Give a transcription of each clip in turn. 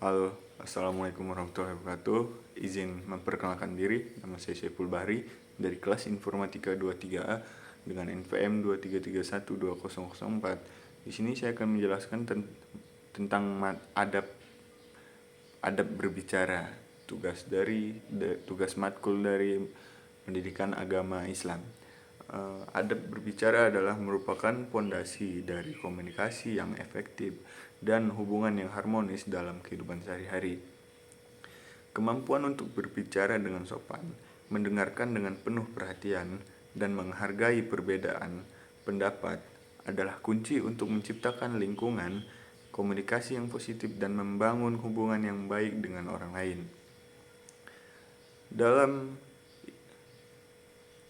Halo, Assalamualaikum warahmatullahi wabarakatuh. Izin memperkenalkan diri, nama saya Syaiful Bahri dari kelas Informatika 23A dengan NPM 233120004. Di sini saya akan menjelaskan tentang adab adab berbicara, tugas matkul dari pendidikan agama Islam. Adab berbicara adalah merupakan pondasi dari komunikasi yang efektif dan hubungan yang harmonis dalam kehidupan sehari-hari. Kemampuan untuk berbicara dengan sopan, mendengarkan dengan penuh perhatian, dan menghargai perbedaan pendapat adalah kunci untuk menciptakan lingkungan komunikasi yang positif dan membangun hubungan yang baik dengan orang lain.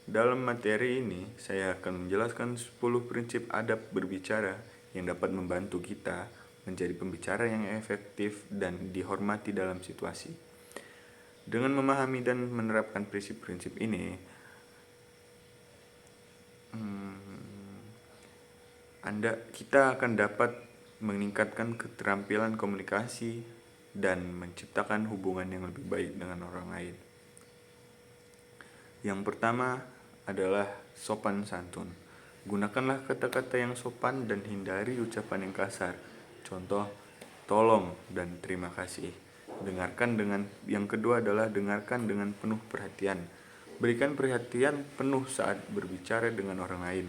Dalam materi ini, saya akan menjelaskan 10 prinsip adab berbicara yang dapat membantu kita menjadi pembicara yang efektif dan dihormati dalam situasi. Dengan memahami dan menerapkan prinsip-prinsip ini, kita akan dapat meningkatkan keterampilan komunikasi dan menciptakan hubungan yang lebih baik dengan orang lain. Yang pertama adalah sopan santun. Gunakanlah kata-kata yang sopan dan hindari ucapan yang kasar. Contoh, tolong dan terima kasih. Yang kedua adalah dengarkan dengan penuh perhatian. Berikan perhatian penuh saat berbicara dengan orang lain.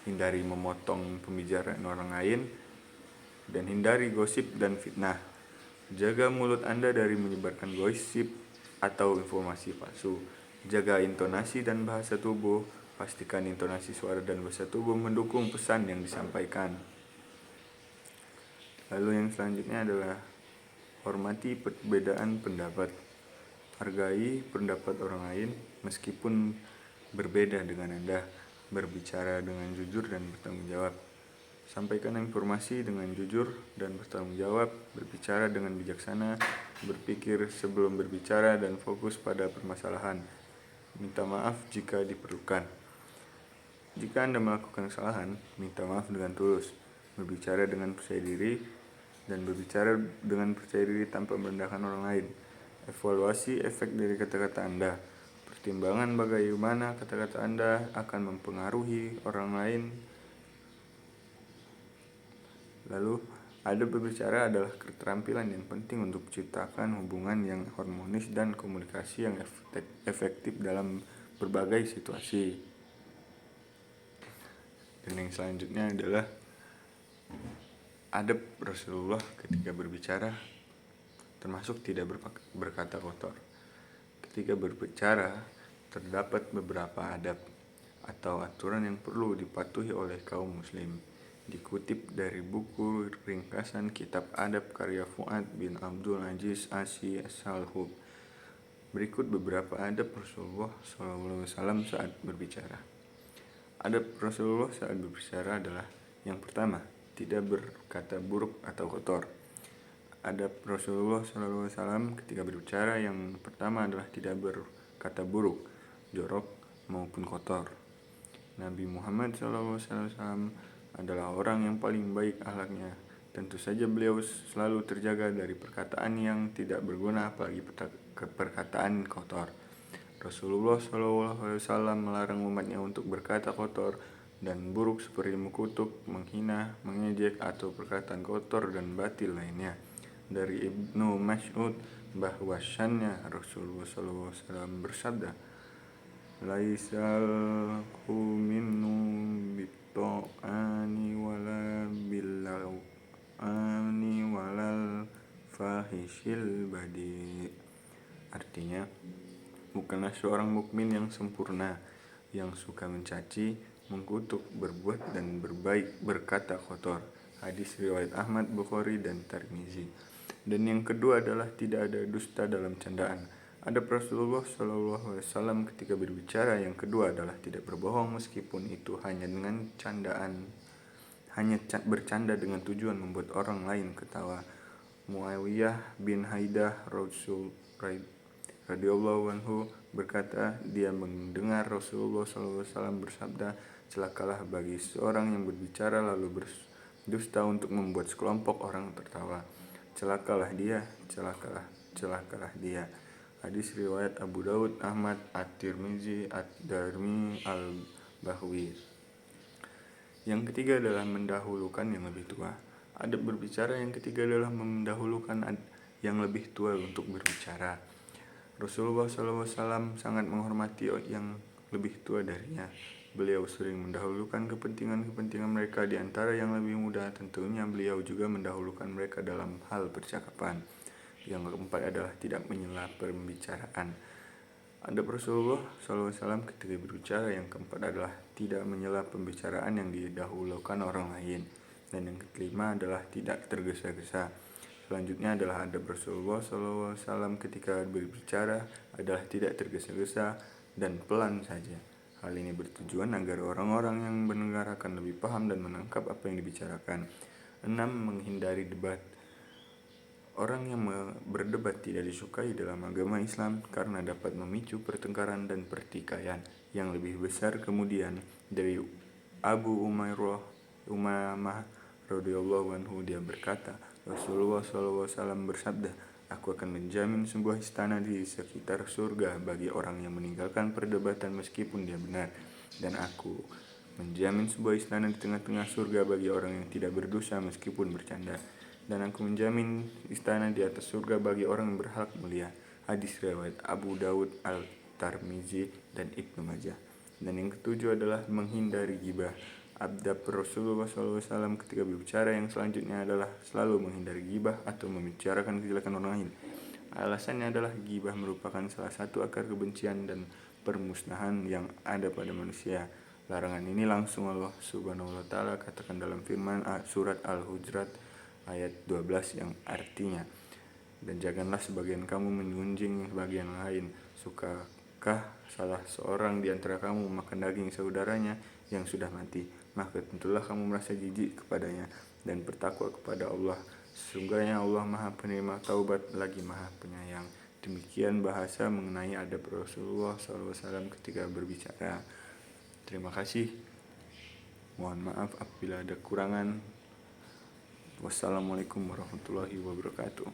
Hindari memotong pembicaraan orang lain dan hindari gosip dan fitnah. Jaga mulut Anda dari menyebarkan gosip atau informasi palsu. Jaga intonasi dan bahasa tubuh. Pastikan intonasi suara dan bahasa tubuh mendukung pesan yang disampaikan. Lalu yang selanjutnya adalah hormati perbedaan pendapat. Hargai pendapat orang lain meskipun berbeda dengan Anda. Berbicara dengan jujur dan bertanggung jawab. Sampaikan informasi dengan jujur dan bertanggung jawab. Berbicara dengan bijaksana. Berpikir sebelum berbicara dan fokus pada permasalahan. Minta maaf jika diperlukan. Jika Anda melakukan kesalahan, minta maaf dengan tulus. Berbicara dengan percaya diri dan berbicara dengan percaya diri tanpa merendahkan orang lain. Evaluasi efek dari kata-kata Anda. Pertimbangan bagaimana kata-kata Anda akan mempengaruhi orang lain. Lalu, adab berbicara adalah keterampilan yang penting untuk menciptakan hubungan yang harmonis dan komunikasi yang efektif dalam berbagai situasi. Dan yang selanjutnya adalah adab Rasulullah ketika berbicara, termasuk tidak berkata kotor. Ketika berbicara, terdapat beberapa adab atau aturan yang perlu dipatuhi oleh kaum muslim. Dikutip dari buku ringkasan Kitab Adab karya Fuad bin Abdul Aziz Asy As-Salhub. Berikut beberapa adab Rasulullah SAW saat berbicara. Adab Rasulullah saat berbicara adalah: yang pertama, tidak berkata buruk atau kotor. Adab Rasulullah SAW ketika berbicara yang pertama adalah tidak berkata buruk, jorok, maupun kotor. Nabi Muhammad SAW adalah orang yang paling baik akhlaknya. Tentu saja beliau selalu terjaga dari perkataan yang tidak berguna, apalagi perkataan kotor. Rasulullah SAW melarang umatnya untuk berkata kotor dan buruk seperti mengutuk, menghina, mengejek, atau perkataan kotor dan batil lainnya. Dari Ibnu Mas'ud bahwasannya Rasulullah SAW bersabda, "Laisal minnu bitta'ani wala billa'ani walal fahishil badi." Artinya, bukanlah seorang mukmin yang sempurna yang suka mencaci, mengkutuk, berbuat dan berkata kotor. Hadis riwayat Ahmad, Bukhari, dan Tirmizi. Dan yang kedua adalah tidak ada dusta dalam candaan. Adab Rasulullah SAW ketika berbicara yang kedua adalah tidak berbohong meskipun itu hanya dengan candaan, bercanda dengan tujuan membuat orang lain ketawa. Muawiyah bin Haidah radhiyallahu anhu berkata, dia mendengar Rasulullah SAW bersabda, "Celakalah bagi seorang yang berbicara lalu berdusta untuk membuat sekelompok orang tertawa. celakalah dia, celakalah dia. Hadis riwayat Abu Daud, Ahmad, At-Tirmizi, Ad-Darimi, Al-Bahwi. Yang ketiga adalah mendahulukan yang lebih tua. Adab berbicara yang ketiga adalah mendahulukan yang lebih tua untuk berbicara. Rasulullah SAW sangat menghormati yang lebih tua darinya. Beliau sering mendahulukan kepentingan-kepentingan mereka di antara yang lebih muda. Tentunya beliau juga mendahulukan mereka dalam hal percakapan. Yang keempat adalah tidak menyela pembicaraan. Adab Rasulullah SAW ketika berbicara yang keempat adalah tidak menyela pembicaraan yang didahulukan orang lain. Dan yang kelima adalah tidak tergesa-gesa. Selanjutnya adalah adab Rasulullah SAW ketika berbicara adalah tidak tergesa-gesa dan pelan saja. Hal ini bertujuan agar orang-orang yang mendengar akan lebih paham dan menangkap apa yang dibicarakan. 6. Menghindari debat. Orang yang berdebat tidak disukai dalam agama Islam karena dapat memicu pertengkaran dan pertikaian yang lebih besar. Kemudian dari Abu Umamah radhiyallahu anhu dia berkata, Rasulullah SAW bersabda, aku akan menjamin sebuah istana di sekitar surga bagi orang yang meninggalkan perdebatan meskipun dia benar, dan aku menjamin sebuah istana di tengah-tengah surga bagi orang yang tidak berdosa meskipun bercanda, dan aku menjamin istana di atas surga bagi orang yang berhak mulia. Hadis riwayat Abu Daud, Al-Tirmizi, dan Ibnu Majah. Dan yang ketujuh adalah menghindari ghibah. Adab Rasulullah SAW ketika berbicara yang selanjutnya adalah selalu menghindari ghibah atau membicarakan kejelekan orang lain. Alasannya adalah ghibah merupakan salah satu akar kebencian dan permusnahan yang ada pada manusia. Larangan ini langsung Allah Subhanahu wa Ta'ala katakan dalam firman surat Al-Hujurat ayat 12 yang artinya, dan janganlah sebagian kamu mengunjing sebagian lain. Sukakah salah seorang di antara kamu makan daging saudaranya yang sudah mati? Maka tentulah kamu merasa jijik kepadanya dan bertakwa kepada Allah. Sesungguhnya Allah Maha Penerima Taubat lagi Maha Penyayang. Demikian bahasa mengenai adab Rasulullah SAW ketika berbicara. Terima kasih. Mohon maaf apabila ada kurangan. Wassalamualaikum warahmatullahi wabarakatuh.